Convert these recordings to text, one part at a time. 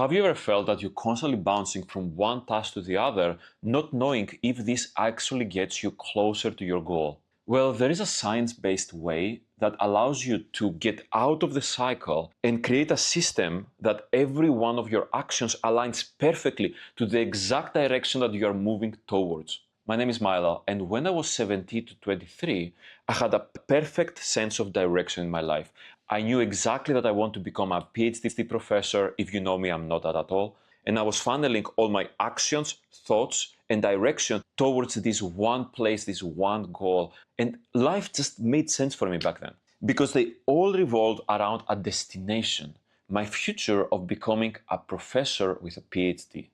Have you ever felt that you're constantly bouncing from one task to the other, not knowing if this actually gets you closer to your goal? Well, there is a science-based way that allows you to get out of the cycle and create a system that every one of your actions aligns perfectly to the exact direction that you are moving towards. My name is Milo, and when I was 17 to 23, I had a perfect sense of direction in my life. I knew exactly that I want to become a PhD professor. If you know me, I'm not that at all. And I was funneling all my actions, thoughts, and direction towards this one place, this one goal. And life just made sense for me back then because they all revolved around a destination, my future of becoming a professor with a PhD.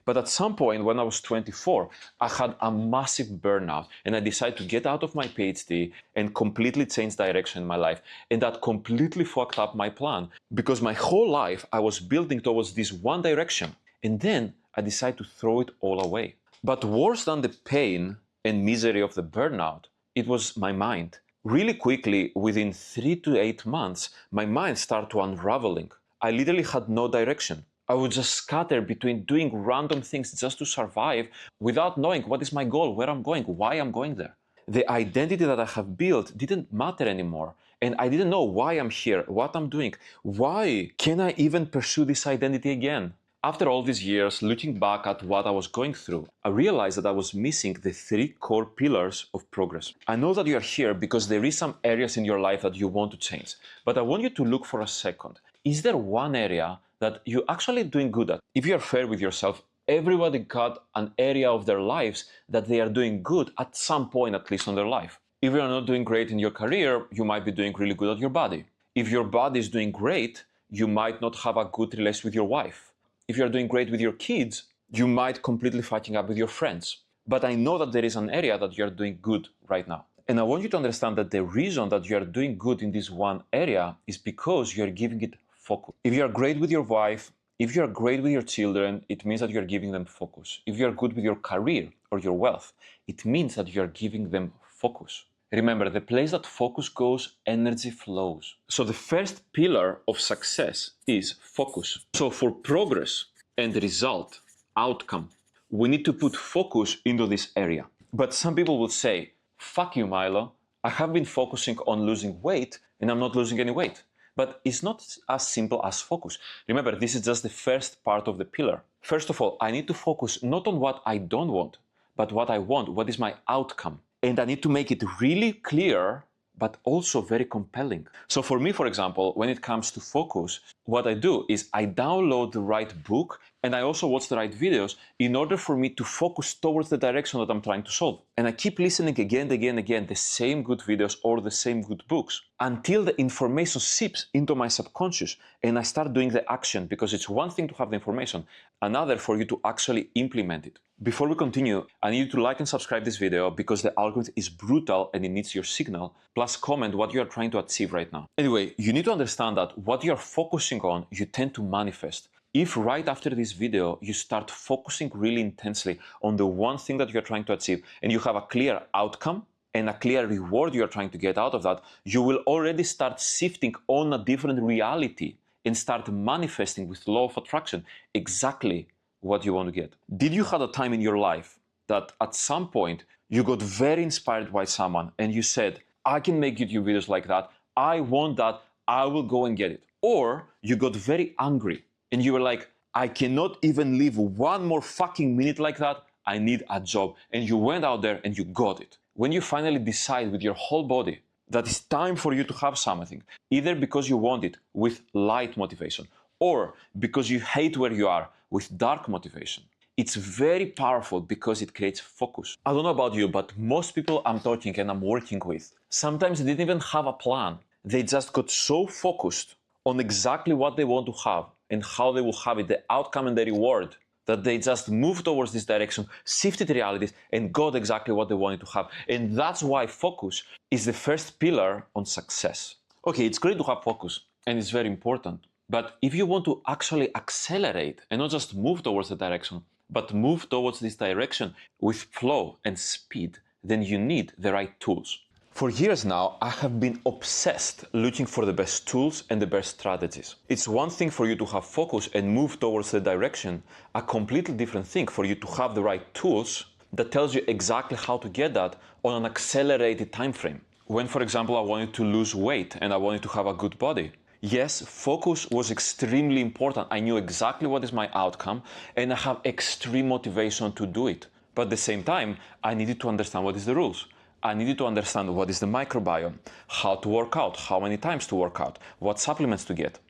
But at some point when I was 24, I had a massive burnout and I decided to get out of my PhD and completely change direction in my life. And that completely fucked up my plan because my whole life I was building towards this one direction. And then I decided to throw it all away. But worse than the pain and misery of the burnout, it was my mind. Really quickly, within 3 to 8 months, my mind started to unraveling. I literally had no direction. I would just scatter between doing random things just to survive without knowing what is my goal, where I'm going, why I'm going there. The identity that I have built didn't matter anymore. And I didn't know why I'm here, what I'm doing. Why can I even pursue this identity again? After all these years, looking back at what I was going through, I realized that I was missing the 3 core pillars of progress. I know that you are here because there is some areas in your life that you want to change. But I want you to look for a second. Is there one area that you're actually doing good at? If you're fair with yourself, everybody got an area of their lives that they are doing good at some point, at least in their life. If you're not doing great in your career, you might be doing really good at your body. If your body is doing great, you might not have a good relation with your wife. If you're doing great with your kids, you might completely fighting up with your friends. But I know that there is an area that you're doing good right now. And I want you to understand that the reason that you are doing good in this one area is because you're giving it focus. If you're great with your wife, if you're great with your children, it means that you're giving them focus. If you're good with your career or your wealth, it means that you're giving them focus. Remember, the place that focus goes, energy flows. So the first pillar of success is focus. So for progress and result, outcome, we need to put focus into this area. But some people will say, fuck you, Milo. I have been focusing on losing weight and I'm not losing any weight. But it's not as simple as focus. Remember, this is just the first part of the pillar. First of all, I need to focus not on what I don't want, but what I want, what is my outcome. And I need to make it really clear, but also very compelling. So for me, for example, when it comes to focus, what I do is I download the right book and I also watch the right videos in order for me to focus towards the direction that I'm trying to solve. And I keep listening again, the same good videos or the same good books until the information seeps into my subconscious and I start doing the action, because it's one thing to have the information, another for you to actually implement it. Before we continue, I need you to like and subscribe this video because the algorithm is brutal and it needs your signal, plus comment what you are trying to achieve right now. Anyway, you need to understand that what you are focusing on, you tend to manifest. If right after this video, you start focusing really intensely on the one thing that you're trying to achieve and you have a clear outcome and a clear reward you're trying to get out of that, you will already start shifting on a different reality and start manifesting with law of attraction exactly what you want to get. Did you have a time in your life that at some point you got very inspired by someone and you said, I can make YouTube videos like that, I want that, I will go and get it? Or you got very angry and you were like, I cannot even live one more fucking minute like that, I need a job. And you went out there and you got it. When you finally decide with your whole body that it's time for you to have something, either because you want it with light motivation or because you hate where you are with dark motivation, it's very powerful because it creates focus. I don't know about you, but most people I'm talking and I'm working with, sometimes they didn't even have a plan. They just got so focused on exactly what they want to have and how they will have it, the outcome and the reward, that they just moved towards this direction, shifted realities, and got exactly what they wanted to have. And that's why focus is the first pillar on success. Okay, it's great to have focus, and it's very important. But if you want to actually accelerate and not just move towards the direction, but move towards this direction with flow and speed, then you need the right tools. For years now, I have been obsessed looking for the best tools and the best strategies. It's one thing for you to have focus and move towards the direction, a completely different thing for you to have the right tools that tells you exactly how to get that on an accelerated time frame. When, for example, I wanted to lose weight and I wanted to have a good body, yes, focus was extremely important. I knew exactly what is my outcome and I have extreme motivation to do it. But at the same time, I needed to understand what is the rules. I needed to understand what is the microbiome, how to work out, how many times to work out, what supplements to get,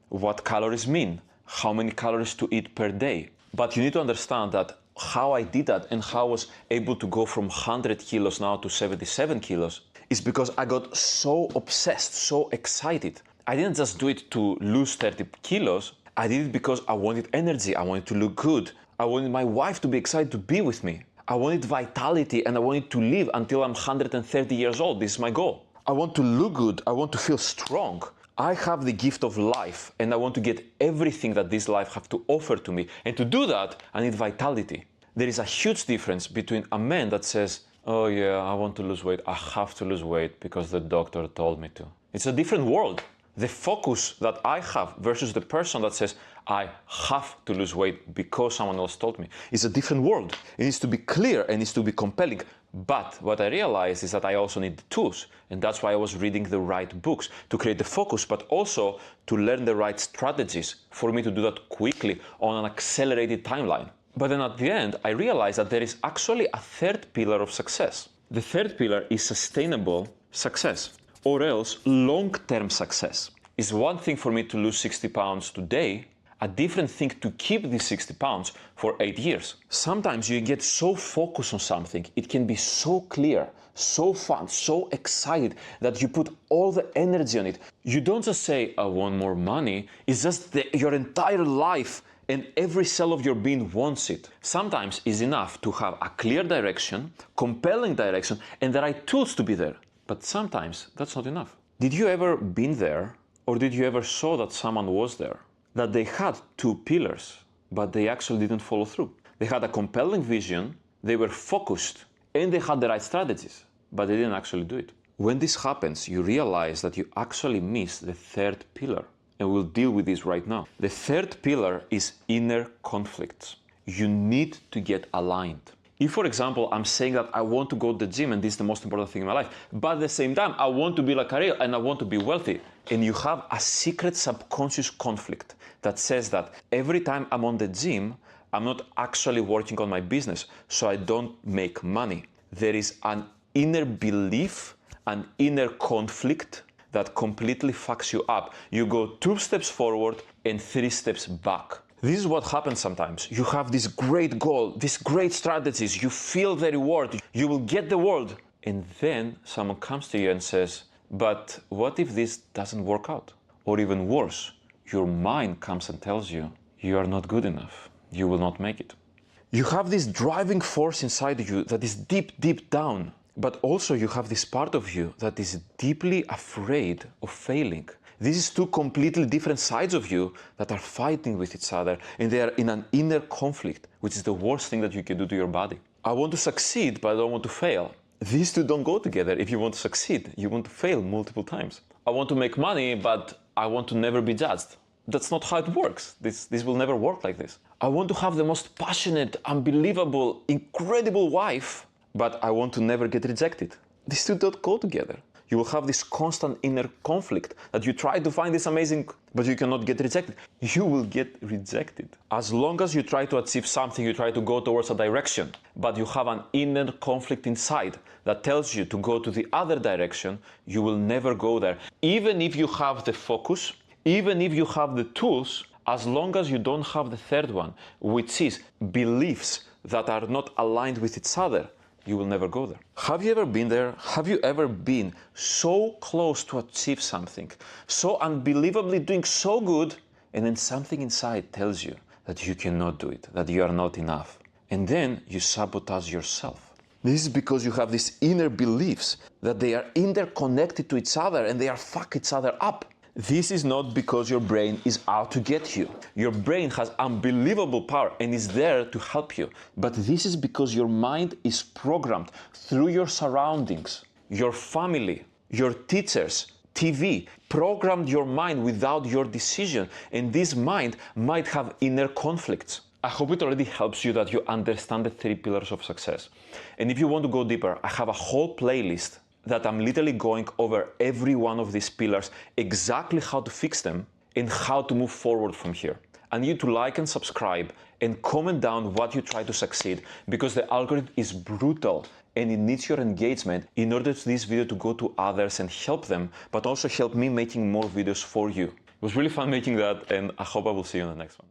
what calories mean, how many calories to eat per day. But you need to understand that how I did that and how I was able to go from 100 kilos now to 77 kilos is because I got so obsessed, so excited. I didn't just do it to lose 30 kilos. I did it because I wanted energy. I wanted to look good. I wanted my wife to be excited to be with me. I wanted vitality and I wanted to live until I'm 130 years old. This is my goal. I want to look good. I want to feel strong. I have the gift of life and I want to get everything that this life has to offer to me. And to do that, I need vitality. There is a huge difference between a man that says, oh yeah, I want to lose weight. I have to lose weight because the doctor told me to. It's a different world. The focus that I have versus the person that says, I have to lose weight because someone else told me, is a different world. It needs to be clear and it needs to be compelling. But what I realized is that I also need the tools. And that's why I was reading the right books to create the focus, but also to learn the right strategies for me to do that quickly on an accelerated timeline. But then at the end, I realized that there is actually a third pillar of success. The third pillar is sustainable success, or else long-term success. It's one thing for me to lose 60 pounds today, a different thing to keep these 60 pounds for 8 years. Sometimes you get so focused on something, it can be so clear, so fun, so excited that you put all the energy on it. You don't just say, I want more money, it's just your entire life and every cell of your being wants it. Sometimes it's enough to have a clear direction, compelling direction, and the right tools to be there. But sometimes that's not enough. Did you ever been there, or did you ever saw that someone was there? That they had two pillars, but they actually didn't follow through. They had a compelling vision, they were focused, and they had the right strategies, but they didn't actually do it. When this happens, you realize that you actually missed the third pillar, and we'll deal with this right now. The third pillar is inner conflicts. You need to get aligned. If, for example, I'm saying that I want to go to the gym and this is the most important thing in my life, but at the same time, I want to be like Ariel and I want to be wealthy, and you have a secret subconscious conflict that says that every time I'm on the gym, I'm not actually working on my business, so I don't make money. There is an inner belief, an inner conflict that completely fucks you up. You go 2 steps forward and 3 steps back. This is what happens sometimes. You have this great goal, these great strategies, you feel the reward, you will get the world. And then someone comes to you and says, but what if this doesn't work out? Or even worse, your mind comes and tells you, you are not good enough, you will not make it. You have this driving force inside you that is deep, deep down. But also you have this part of you that is deeply afraid of failing. This is 2 completely different sides of you that are fighting with each other, and they are in an inner conflict, which is the worst thing that you can do to your body. I want to succeed, but I don't want to fail. These 2 don't go together. If you want to succeed, you want to fail multiple times. I want to make money, but I want to never be judged. That's not how it works. This will never work like this. I want to have the most passionate, unbelievable, incredible wife, but I want to never get rejected. These 2 don't go together. You will have this constant inner conflict that you try to find this amazing, but you cannot get rejected. You will get rejected. As long as you try to achieve something, you try to go towards a direction, but you have an inner conflict inside that tells you to go to the other direction, you will never go there. Even if you have the focus, even if you have the tools, as long as you don't have the third one, which is beliefs that are not aligned with each other, you will never go there. Have you ever been there? Have you ever been so close to achieve something, so unbelievably doing so good, and then something inside tells you that you cannot do it, that you are not enough, and then you sabotage yourself? This is because you have these inner beliefs that they are interconnected to each other and they are fuck each other up. This is not because your brain is out to get you. Your brain has unbelievable power and is there to help you. But this is because your mind is programmed through your surroundings. your family, your teachers, TV, programmed your mind without your decision, and this mind might have inner conflicts. I hope it already helps you that you understand the 3 pillars of success. And if you want to go deeper, I have a whole playlist that I'm literally going over every one of these pillars, exactly how to fix them, and how to move forward from here. I need you to like and subscribe and comment down what you try to succeed, because the algorithm is brutal and it needs your engagement in order for this video to go to others and help them, but also help me making more videos for you. It was really fun making that, and I hope I will see you in the next one.